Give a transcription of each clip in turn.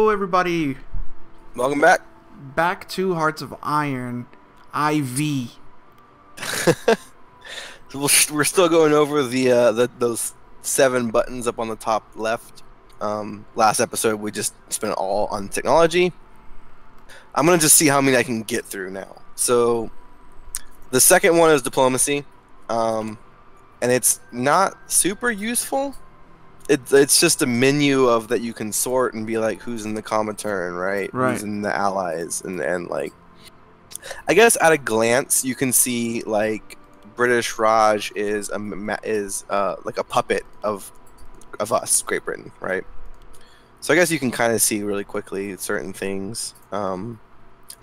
Hello, everybody. Welcome back. Back to Hearts of Iron IV. We're still going over those 7 buttons up on the top left. Last episode we just spent it all on technology. I'm gonna just see how many I can get through now. So the second one is diplomacy, and it's not super useful. It's just a menu of that you can sort and be like, who's in the Comintern, right? Who's in the allies, and like, I guess at a glance you can see like British Raj is like a puppet of us, Great Britain, right? So I guess you can kind of see really quickly certain things. I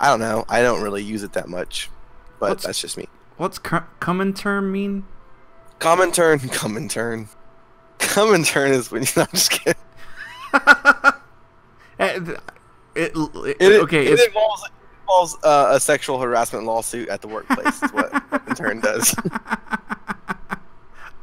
don't know. I don't really use it that much, but that's just me. What's Comintern mean? Comintern is when you're not just kidding. It involves a sexual harassment lawsuit at the workplace. Is what Comintern does.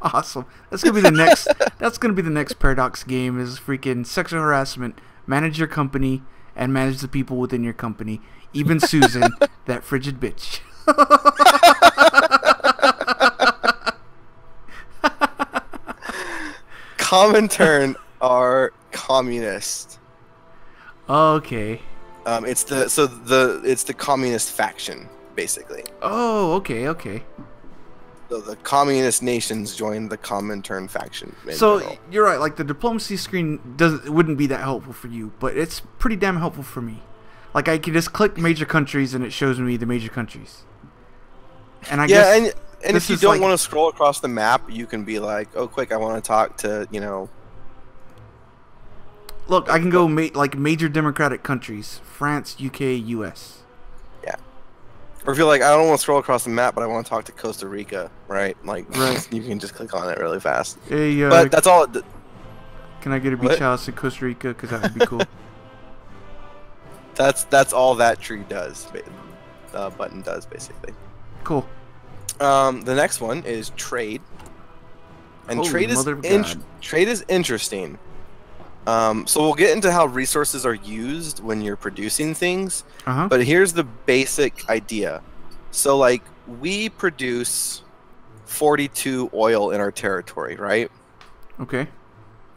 Awesome. That's gonna be the next. That's gonna be the next Paradox game. Is freaking sexual harassment. Manage your company and manage the people within your company. Even Susan, that frigid bitch. Comintern are communist. Okay. It's the communist faction, basically. Oh, okay. So the communist nations joined the Comintern faction. So you're right. Like the diplomacy screen wouldn't be that helpful for you, but it's pretty damn helpful for me. Like I can just click major countries and it shows me the major countries. And I guess and if you don't want to scroll across the map, you can be like, oh, quick, I want to talk to, you know. Look, I can go like major democratic countries: France, UK, US. Yeah. Or if you're like, I don't want to scroll across the map, but I want to talk to Costa Rica, right? Like, you can just click on it really fast. Hey, but that's all. Can I get a beach house in Costa Rica? Because that would be cool. That's all that tree does. Button does basically. Cool. The next one is trade, and trade is interesting. So we'll get into how resources are used when you're producing things. But here's the basic idea. So like we produce 42 oil in our territory, right? Okay.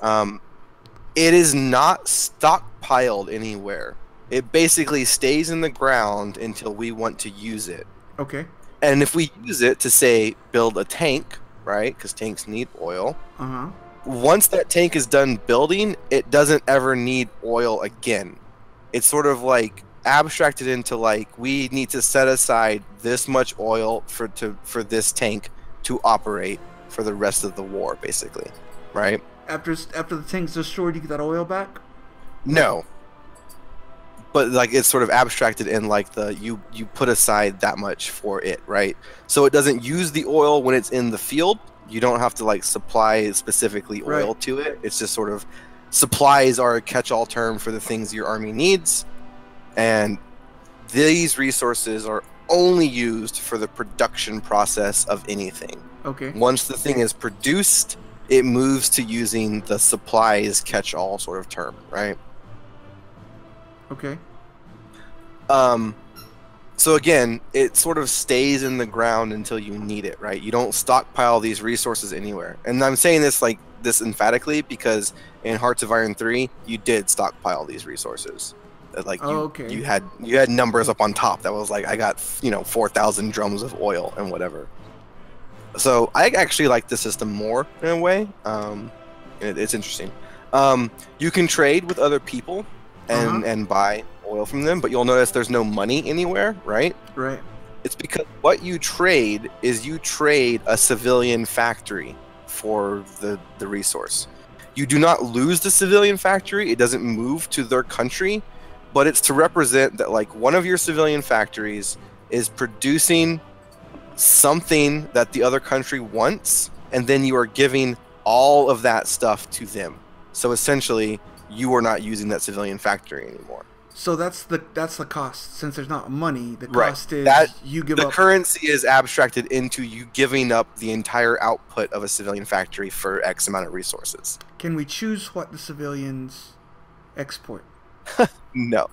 It is not stockpiled anywhere. It basically stays in the ground until we want to use it. Okay. And if we use it to, say, build a tank, right? Because tanks need oil. Once that tank is done building, it doesn't ever need oil again. It's sort of like abstracted into like, we need to set aside this much oil for this tank to operate for the rest of the war, basically, right? After the tank's destroyed, you get that oil back? No. But like it's sort of abstracted in like you put aside that much for it, right? So it doesn't use the oil when it's in the field. You don't have to like supply specifically oil to it. It's just sort of supplies are a catch-all term for the things your army needs, and these resources are only used for the production process of anything. Okay. Once the thing is produced, it moves to using the supplies catch-all sort of term, right? Okay. So again, it sort of stays in the ground until you need it, right? You don't stockpile these resources anywhere. And I'm saying this like this emphatically because in Hearts of Iron 3, you did stockpile these resources. Like you had numbers up on top that was like I got 4,000 drums of oil and whatever. So I actually like the system more in a way. It's interesting. You can trade with other people and buy oil from them, but you'll notice there's no money anywhere, right? Right. It's because what you trade is you trade a civilian factory for the resource. You do not lose the civilian factory. It doesn't move to their country, but it's to represent that like one of your civilian factories is producing something that the other country wants, and then you are giving all of that stuff to them. So essentially, you are not using that civilian factory anymore. So that's the cost. Since there's not money, the cost is you give up. The currency is abstracted into you giving up the entire output of a civilian factory for X amount of resources. Can we choose what the civilians export? No.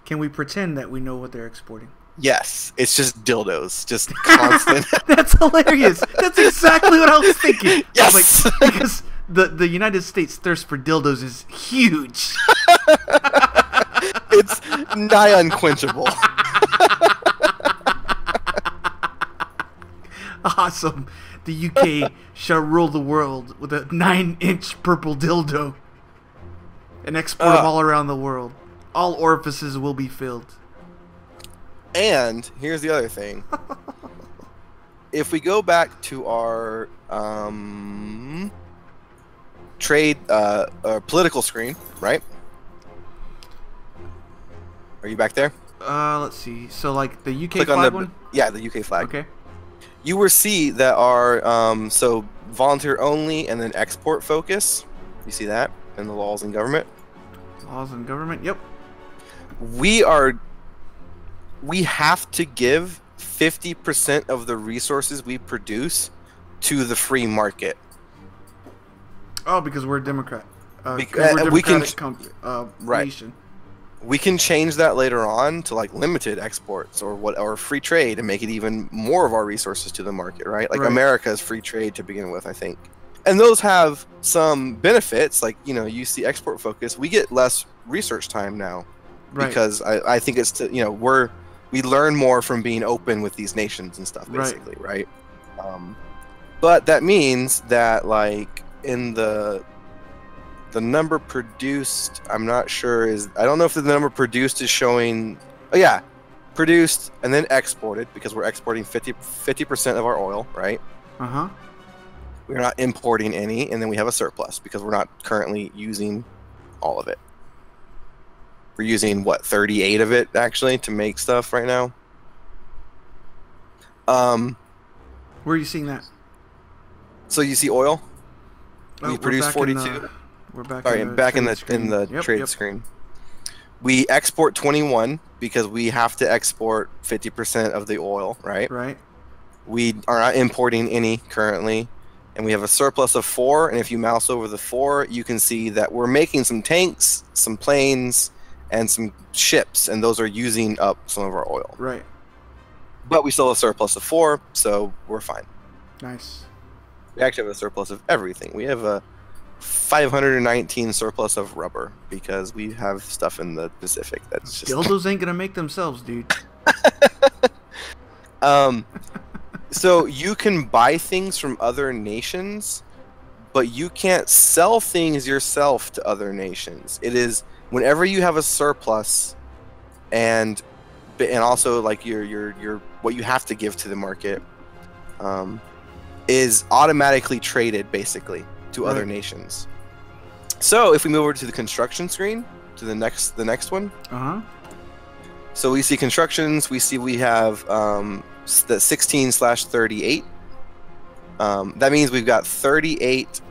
Can we pretend that we know what they're exporting? Yes, it's just dildos, just constant. That's hilarious. That's exactly what I was thinking. Yes, like, because the United States thirst for dildos is huge. It's nigh unquenchable. Awesome. The UK shall rule the world with a 9-inch purple dildo and export them all around the world. All orifices will be filled. And here's the other thing. If we go back to our trade political screen, right? Are you back there? Let's see. So like the UK Click flag on one? Yeah, the UK flag. Okay. You will see that our so volunteer only and then export focus. You see that in the laws and government? Laws and government. Yep. We have to give 50% of the resources we produce to the free market. Oh, because we're a Democrat. Because we're a we can right. Nation. We can change that later on to like limited exports or free trade and make it even more of our resources to the market, right? Like America's free trade to begin with, I think. And those have some benefits, like, you know, you see export focus. We get less research time now because I think it's, you know, we learn more from being open with these nations and stuff, basically, right? But that means that, like, in the number produced, I'm not sure I don't know if the number produced is showing. Oh yeah, produced and then exported, because we're exporting 50% of our oil, right? We're not importing any, and then we have a surplus because we're not currently using all of it. We're using what, 38 of it actually to make stuff right now. Where are you seeing that? So you see oil. We produce 42. We're back. Sorry, back in the trade yep. screen. We export 21 because we have to export 50% of the oil, right? Right. We are not importing any currently, and we have a surplus of 4. And if you mouse over the 4, you can see that we're making some tanks, some planes, and some ships, and those are using up some of our oil. Right. But we still have a surplus of 4, so we're fine. Nice. We actually have a surplus of everything. We have a 519 surplus of rubber because we have stuff in the Pacific that's just dildos ain't gonna make themselves, dude. So you can buy things from other nations, but you can't sell things yourself to other nations. It is whenever you have a surplus, and also like your what you have to give to the market, is automatically traded basically to other nations. So if we move over to the construction screen, to the next one. So we see constructions. We have the 16/38. That means we've got 38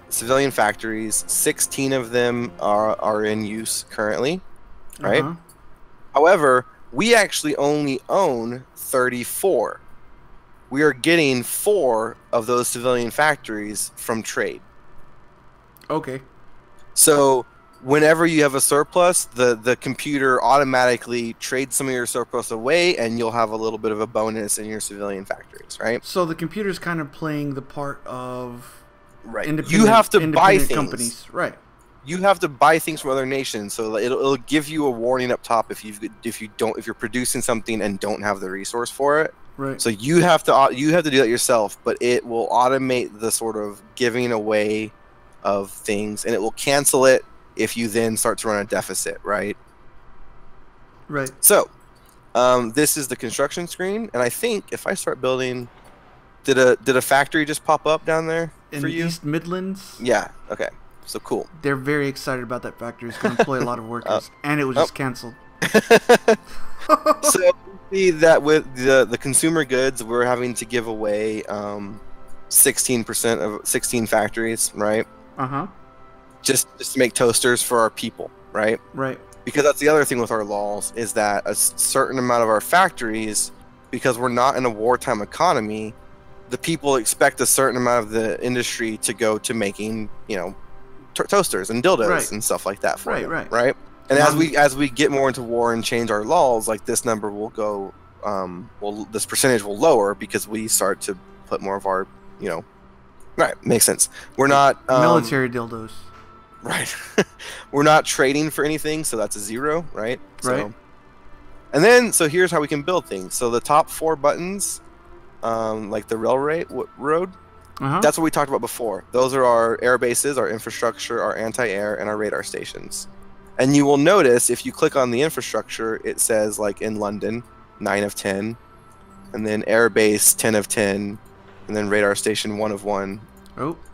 civilian factories. 16 of them are in use currently, right? However, we actually only own 34. We are getting 4 of those civilian factories from trade. Okay. So whenever you have a surplus, the computer automatically trades some of your surplus away, and you'll have a little bit of a bonus in your civilian factories, right? So the computer's kind of playing the part of You have to buy things. Companies. Right. You have to buy things from other nations, so it'll give you a warning up top if you're producing something and don't have the resource for it. Right. So you have to do that yourself, but it will automate the sort of giving away of things, and it will cancel it if you then start to run a deficit, right? Right. So this is the construction screen, and I think if I start building, did a factory just pop up down there for you? In East Midlands? Yeah. Okay. So cool. They're very excited about that factory. It's going to employ a lot of workers, and it was just canceled. So we see that with the consumer goods, we're having to give away 16% of 16 factories, right? Just to make toasters for our people, right? Right. Because that's the other thing with our laws, is that a certain amount of our factories, because we're not in a wartime economy, the people expect a certain amount of the industry to go to making, you know, toasters and dildos and stuff like that for them, right? And as we get more into war and change our laws, like this number will go, this percentage will lower because we start to put more of our, right, makes sense. We're not military dildos. Right. We're not trading for anything, so that's a 0, right? Right. And then, so here's how we can build things. So the top 4 buttons, like the road, that's what we talked about before. Those are our air bases, our infrastructure, our anti-air, and our radar stations. And you will notice if you click on the infrastructure, it says like in London, 9 of 10, and then air base, 10 of 10, and then radar station, 1 of 1,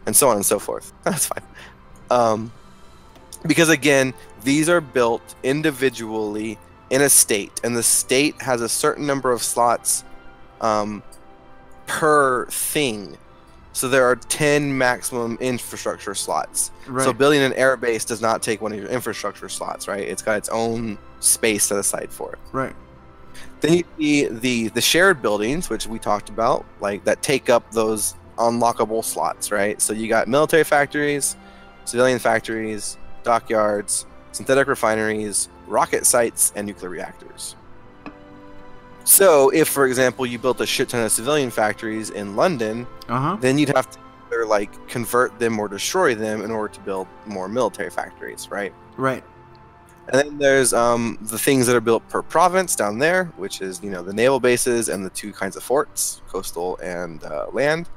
and so on and so forth. That's fine. Because again, these are built individually in a state, and the state has a certain number of slots per thing. So there are 10 maximum infrastructure slots. Right. So building an air base does not take one of your infrastructure slots, right? It's got its own space set aside for it. Right. Then you see the shared buildings, which we talked about, like that take up those unlockable slots, right? So you got military factories, civilian factories, dockyards, synthetic refineries, rocket sites, and nuclear reactors. So if, for example, you built a shit ton of civilian factories in London, then you'd have to either like convert them or destroy them in order to build more military factories, right? Right. And then there's the things that are built per province down there, which is, the naval bases and the 2 kinds of forts, coastal and land.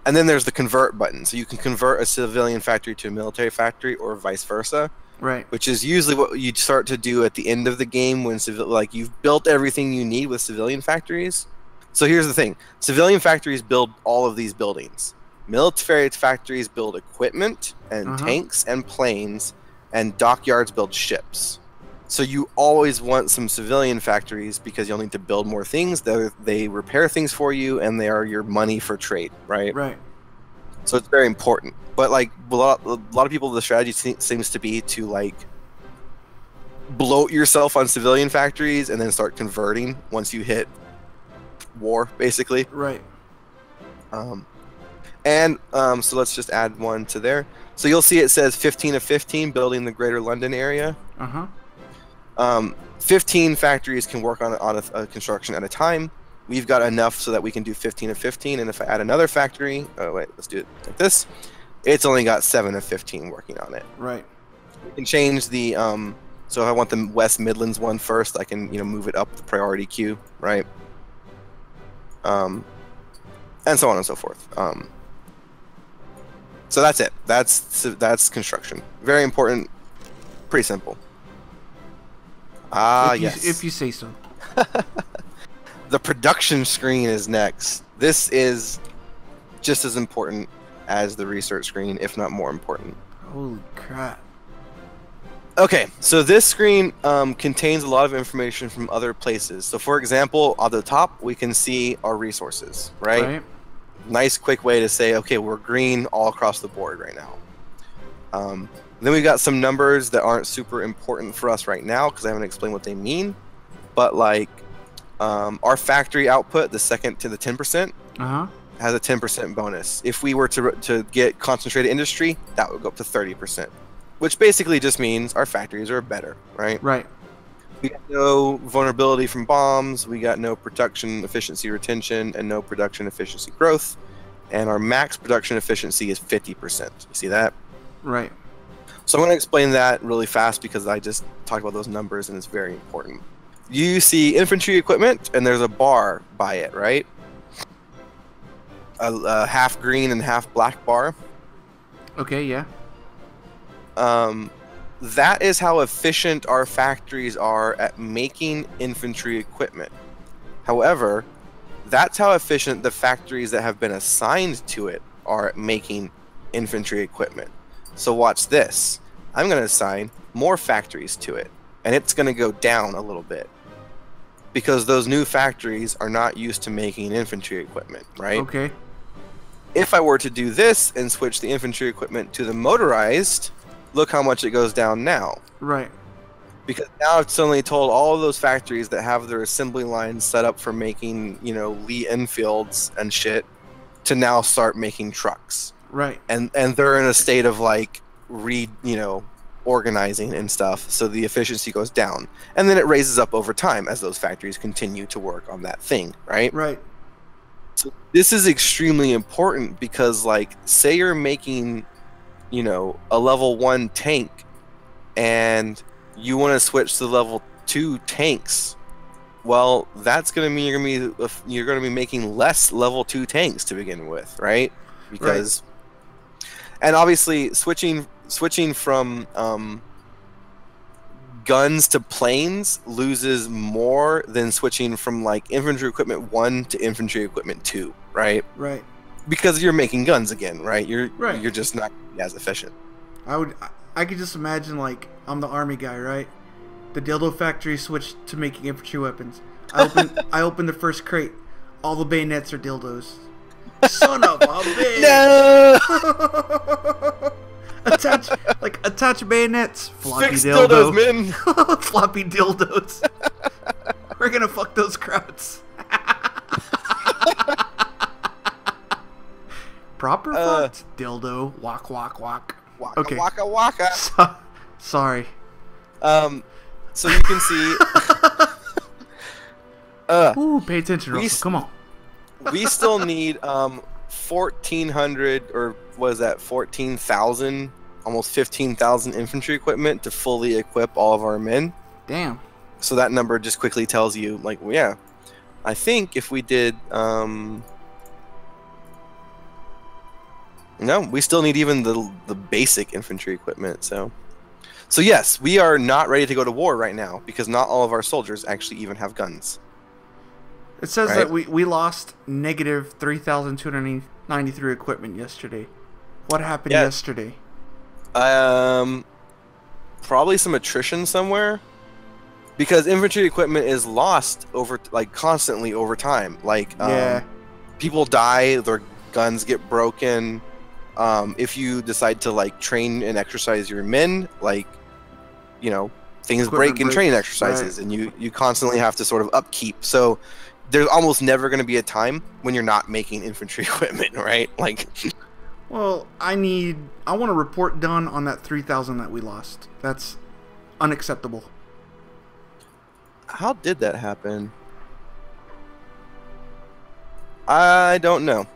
And then there's the convert button. So you can convert a civilian factory to a military factory or vice versa. Right. Which is usually what you start to do at the end of the game when you've built everything you need with civilian factories. So here's the thing. Civilian factories build all of these buildings. Military factories build equipment and tanks and planes, and dockyards build ships. So you always want some civilian factories because you'll need to build more things. They repair things for you, and they are your money for trade, right? Right. So it's very important. But like a lot of people, the strategy seems to be to like bloat yourself on civilian factories and then start converting once you hit war, basically. Right. So let's just add one to there. So you'll see it says 15 of 15 building the Greater London area. 15 factories can work on a construction at a time. We've got enough so that we can do 15 of 15, and if I add another factory, let's do it like this. It's only got 7 of 15 working on it. Right. We can change the so if I want the West Midlands one first, I can move it up the priority queue, right? And so on and so forth. So that's it. That's construction. Very important. Pretty simple. Yes. If you say so. The production screen is next. This is just as important as the research screen, if not more important. Holy crap. Okay, so this screen contains a lot of information from other places. So for example, on the top, we can see our resources, right? Nice quick way to say, okay, we're green all across the board right now. Then we've got some numbers that aren't super important for us right now because I haven't explained what they mean. But like our factory output, the second to the 10%, has a 10% bonus. If we were to get concentrated industry, that would go up to 30%, which basically just means our factories are better, right? Right. We got no vulnerability from bombs, we got no production efficiency retention, and no production efficiency growth. And our max production efficiency is 50%. You see that? Right. So I'm going to explain that really fast because I just talked about those numbers and it's very important. You see infantry equipment, and there's a bar by it, right? A half green and half black bar. Okay, yeah. That is how efficient our factories are at making infantry equipment. However, that's how efficient the factories that have been assigned to it are at making infantry equipment. So watch this. I'm going to assign more factories to it, and it's going to go down a little bit because those new factories are not used to making infantry equipment, right? Okay. If I were to do this and switch the infantry equipment to the motorized, look how much it goes down now. Right. Because now I've suddenly told all of those factories that have their assembly lines set up for making, Lee Enfields and shit to now start making trucks. Right. And they're in a state of like organizing and stuff, so the efficiency goes down, and then it raises up over time as those factories continue to work on that thing, right? Right. So this is extremely important because, like, say you're making, you know, a level 1 tank, and you want to switch to level 2 tanks. Well, that's going to mean you're going to be making less level 2 tanks to begin with, right? Because, and obviously switching from guns to planes loses more than switching from like infantry equipment 1 to infantry equipment 2, right? Right. Because you're making guns again, right? You're just not as efficient. I could just imagine, like, I'm the army guy, right? The dildo factory switched to making infantry weapons. I opened the first crate. All the bayonets are dildos. Son of a bitch! No! attach bayonets. Floppy Fix dildo. dildos, man. Floppy dildos. We're gonna fuck those crowds. Proper fucked dildo. Walk. Waka, Okay. waka, waka. Sorry. So you can see. Ooh, pay attention, Russell. Come on. We still need 1,400, or what is that? 14,000, almost 15,000 infantry equipment to fully equip all of our men. Damn. So that number just quickly tells you, like, well, yeah, I think if we did, no, we still need even the basic infantry equipment. So yes, we are not ready to go to war right now because not all of our soldiers actually even have guns. It says that we lost negative 3,293 equipment yesterday. What happened yesterday? Probably some attrition somewhere. Because infantry equipment is lost constantly over time. Like, people die, their guns get broken. If you decide to, like, train and exercise your men, like, you know, things break in training exercises, and you constantly have to sort of upkeep. So there's almost never going to be a time when you're not making infantry equipment, right? Like, well, I want a report done on that 3,000 that we lost. That's unacceptable. How did that happen? I don't know.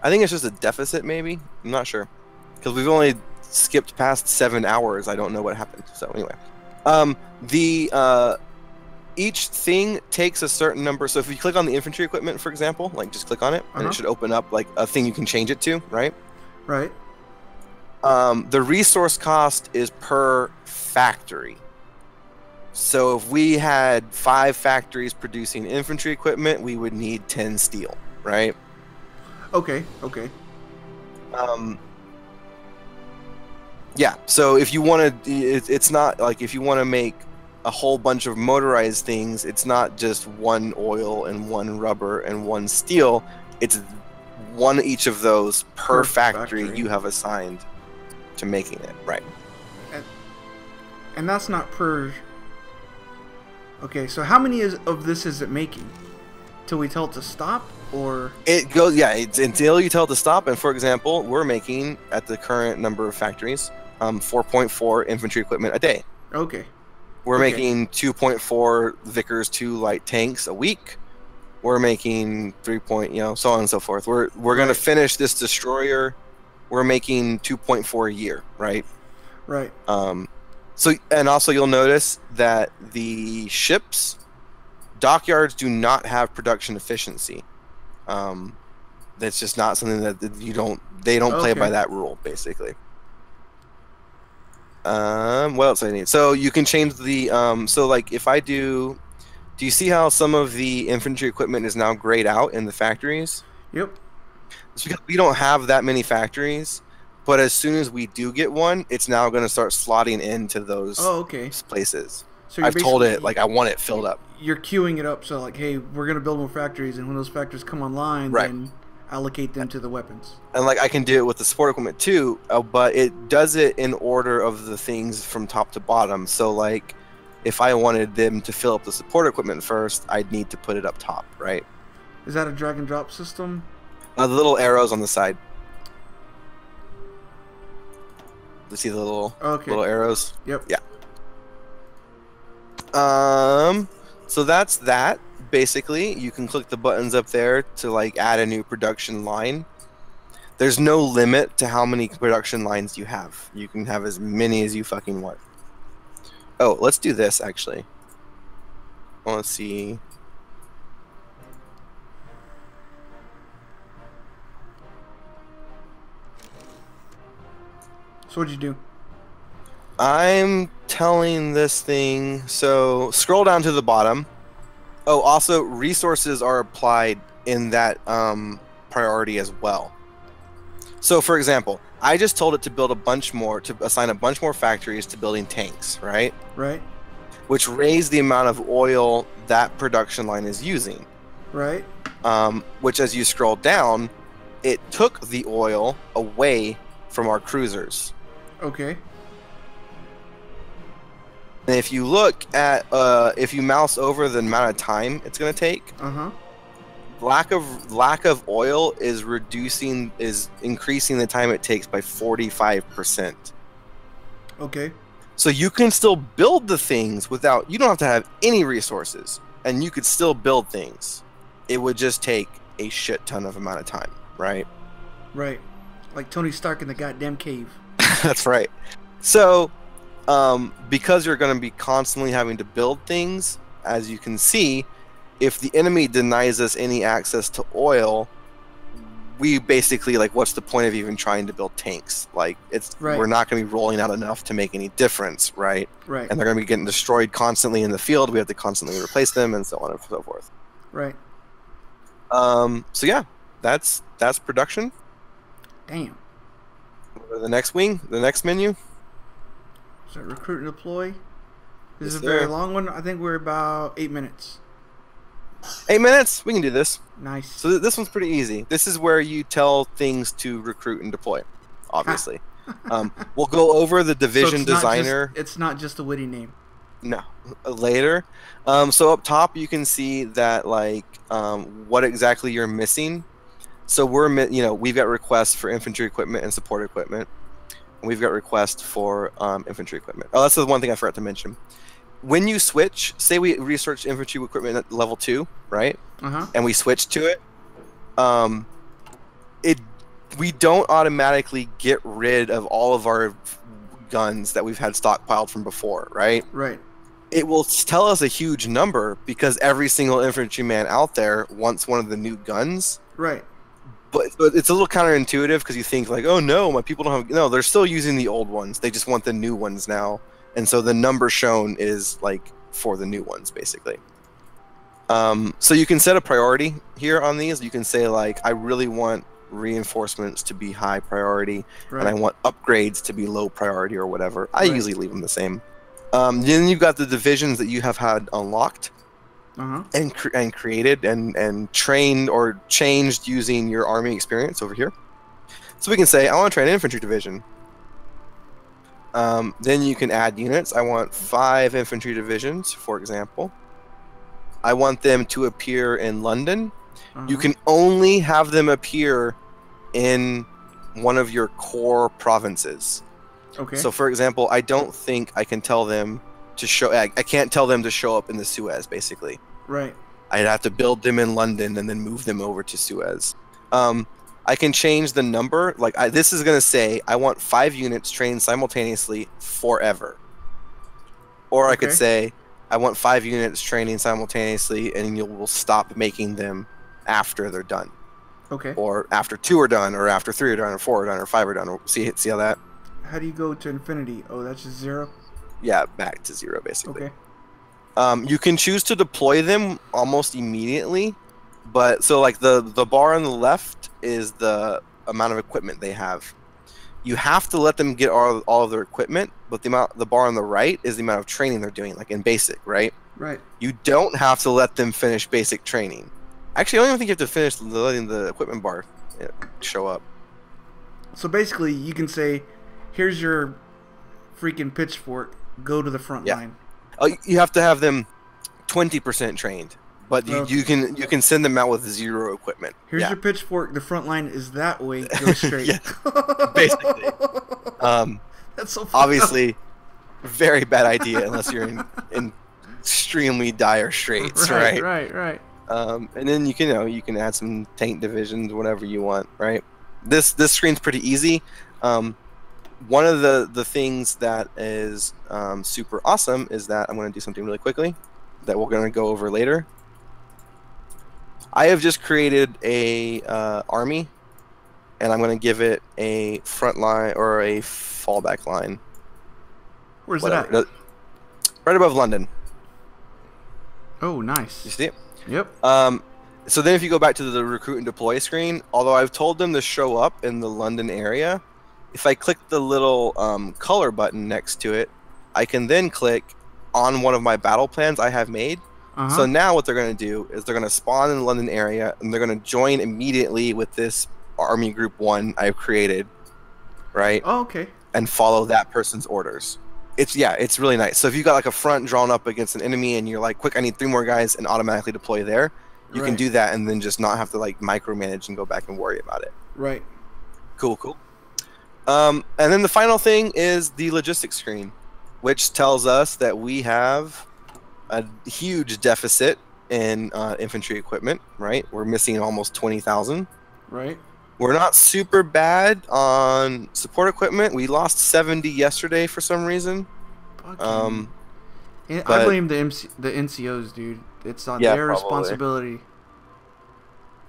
I think it's just a deficit, maybe. I'm not sure. Because we've only skipped past 7 hours. I don't know what happened. So anyway. Each thing takes a certain number. So if you click on the infantry equipment, for example, like just click on it, and it should open up like a thing you can change it to, right? Right. The resource cost is per factory. So if we had 5 factories producing infantry equipment, we would need 10 steel, right? Okay. Yeah, so if you want to, it's not like if you want to make a whole bunch of motorized things, it's not just 1 oil and 1 rubber and 1 steel. It's 1 each of those per factory you have assigned to making it, right? And that's not per. Okay, so how many of this is it making? Till we tell it to stop, or it goes? Yeah, it's until you tell it to stop. And for example, we're making at the current number of factories, 4.4 infantry equipment a day. Okay. We're making 2.4 Vickers 2 light tanks a week. We're making 3. So on and so forth. We're going to finish this destroyer. We're making 2.4 a year, right? Right. So, and also you'll notice that the ships, dockyards do not have production efficiency. That's just not something that they don't play by that rule, basically. What else do I need? So you can change the, so like if I do you see how some of the infantry equipment is now grayed out in the factories? Yep. It's because we don't have that many factories. But as soon as we do get one, it's now going to start slotting into those places. So I've told it, like, I want it filled up. You're queuing it up, so, like, hey, we're going to build more factories, and when those factories come online, then allocate them to the weapons. And, like, I can do it with the support equipment, too, but it does it in order of the things from top to bottom. So, like, if I wanted them to fill up the support equipment first, I'd need to put it up top, right? Is that a drag-and-drop system? The little arrows on the side. You see the little Okay. little arrows? Yep. Yeah. So that's that. Basically, you can click the buttons up there to like add a new production line. There's no limit to how many production lines you have. You can have as many as you fucking want. Oh, let's do this actually. I want to see. So what'd you do? I'm telling this thing. So scroll down to the bottom. Oh, also resources are applied in that priority as well. So for example, I just told it to build a bunch more, to assign a bunch more factories to building tanks, right? Right. Which raised the amount of oil that production line is using. Right. Which as you scroll down, it took the oil away from our cruisers. Okay. And if you look at, if you mouse over the amount of time it's going to take, lack of oil is increasing the time it takes by 45%. Okay. So you can still build the things without, you don't have to have any resources, and you could still build things. It would just take a shit ton of amount of time, right? Right. Like Tony Stark in the goddamn cave. That's right. So, because you're going to be constantly having to build things, as you can see, if the enemy denies us any access to oil, we basically, like, what's the point of even trying to build tanks? Like, we're not going to be rolling out enough to make any difference, right? Right. And they're going to be getting destroyed constantly in the field. We have to constantly replace them, and so on and so forth. Right. So yeah, that's production. Damn. The next menu. So recruit and deploy. This is a Yes, very sir. long one. I think we're about 8 minutes. 8 minutes? We can do this. Nice. So this one's pretty easy. This is where you tell things to recruit and deploy, obviously. We'll go over the division designer. It's not just a witty name. No, later. So up top you can see that, like, what exactly you're missing. So we've got requests for infantry equipment and support equipment. And we've got requests for infantry equipment. Oh, that's the one thing I forgot to mention. When you switch, say we researched infantry equipment at level 2, right? And we switch to it, we don't automatically get rid of all of our guns that we've had stockpiled from before, right? Right. It will tell us a huge number because every single infantryman out there wants one of the new guns. Right. But it's a little counterintuitive because you think, like, oh no, my people don't have... No, they're still using the old ones. They just want the new ones now. And so the number shown is, like, for the new ones, basically. So you can set a priority here on these. You can say, like, I really want reinforcements to be high priority, and I want upgrades to be low priority or whatever. I usually leave them the same. Then you've got the divisions that you have had unlocked and created and trained or changed using your army experience over here. So we can say, I want to train an infantry division. Then you can add units. I want 5 infantry divisions, for example. I want them to appear in London. You can only have them appear in one of your core provinces. Okay. So, for example, I don't think I can tell them to show... I can't tell them to show up in the Suez, basically. Right. I'd have to build them in London and then move them over to Suez. I can change the number. Like, this is going to say, I want 5 units trained simultaneously forever. Or I could say, I want 5 units training simultaneously, and you will stop making them after they're done. Okay. Or after 2 are done, or after 3 are done, or 4 are done, or 5 are done. See how that? How do you go to infinity? Oh, that's just 0? Yeah, back to 0, basically. Okay. You can choose to deploy them almost immediately, but so, like, the bar on the left is the amount of equipment they have. You have to let them get all of their equipment, but the bar on the right is the amount of training they're doing, like in basic, right? Right. You don't have to let them finish basic training. Actually, I don't even think you have to finish letting the equipment bar show up. So basically, you can say, here's your freaking pitchfork, go to the front line. Oh, you have to have them 20% trained, but you can send them out with 0 equipment. Here's your pitchfork, the front line is that way, go straight. Basically. That's so obviously very bad idea unless you're in extremely dire straits, right? Right. And then you can add some tank divisions, whatever you want, right? This screen's pretty easy. One of the things that is super awesome is that I'm going to do something really quickly that we're going to go over later. I have just created a army, and I'm going to give it a front line or a fallback line. Where's it at? Right above London. Oh, nice. You see it? Yep. So then if you go back to the recruit and deploy screen, although I've told them to show up in the London area, if I click the little color button next to it, I can then click on one of my battle plans I have made. So now what they're going to do is they're going to spawn in the London area, and they're going to join immediately with this Army Group 1 I've created, right? Oh, okay. And follow that person's orders. It's really nice. So if you got like a front drawn up against an enemy and you're like, quick, I need 3 more guys, and automatically deploy there, you can do that and then just not have to like micromanage and go back and worry about it. Right. Cool. And then the final thing is the logistics screen, which tells us that we have a huge deficit in infantry equipment, right? We're missing almost 20,000. Right. We're not super bad on support equipment. We lost 70 yesterday for some reason. I blame the NCOs, dude. It's not their responsibility.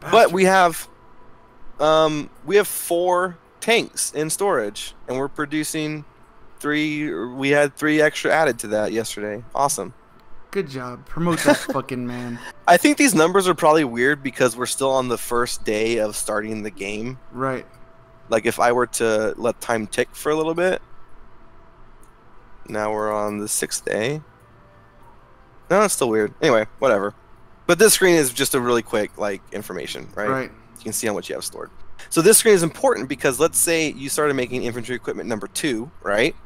But we have 4 tanks in storage, and we're producing 3. We had 3 extra added to that yesterday. Awesome. Good job. Promote that fucking man. I think these numbers are probably weird because we're still on the first day of starting the game. Right. Like if I were to let time tick for a little bit. Now we're on the 6th day. No, it's still weird. Anyway, whatever. But this screen is just a really quick like information, right? Right. You can see how much you have stored. So this screen is important because let's say you started making infantry equipment number 2, right?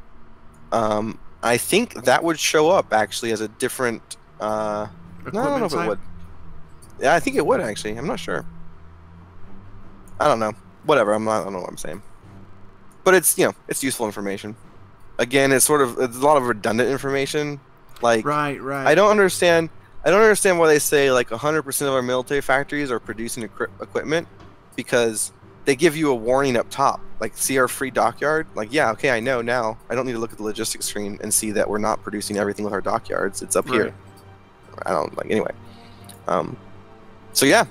I think that would show up actually as a different. No, I don't know if it would. Yeah, I think it would actually. I'm not sure. I don't know. Whatever. I don't know what I'm saying. But it's it's useful information. Again, it's a lot of redundant information. Like right. I don't understand why they say like 100% of our military factories are producing equipment, because they give you a warning up top, like see our free dockyard. Like, yeah, okay, I know now. I don't need to look at the logistics screen and see that we're not producing everything with our dockyards. It's up here. I don't like anyway. So yeah,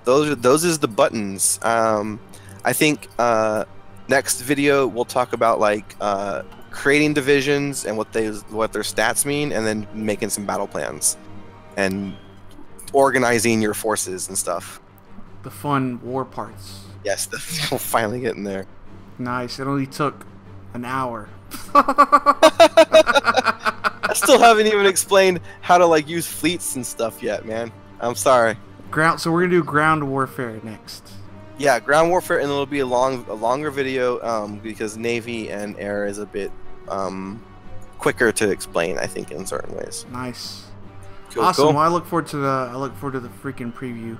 those is the buttons. I think next video we'll talk about like creating divisions and what their stats mean, and then making some battle plans and organizing your forces and stuff. The fun war parts. Yes, we're finally getting there. Nice. It only took an hour. I still haven't even explained how to like use fleets and stuff yet, man. I'm sorry. So we're gonna do ground warfare next. Yeah, ground warfare, and it'll be a longer video because Navy and Air is a bit quicker to explain, I think, in certain ways. Nice. Cool, awesome. cool. Well, I look forward to the freaking preview.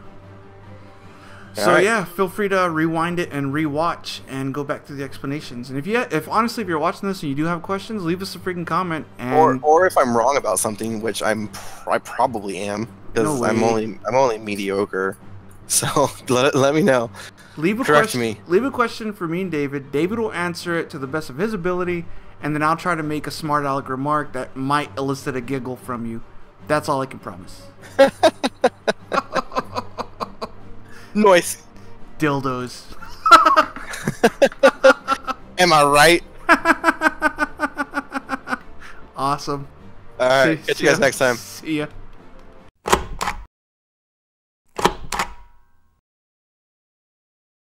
So right. yeah, feel free to rewind it and rewatch and go back to the explanations. And if honestly you're watching this and you do have questions, leave us a freaking comment. And or if I'm wrong about something, which I probably am, because I'm only mediocre. So let me know. Correct me. Leave a question for me and David. David will answer it to the best of his ability, and then I'll try to make a smart aleck remark that might elicit a giggle from you. That's all I can promise. Noise. Dildos. Am I right? Awesome. All right. Catch you guys next time. See ya.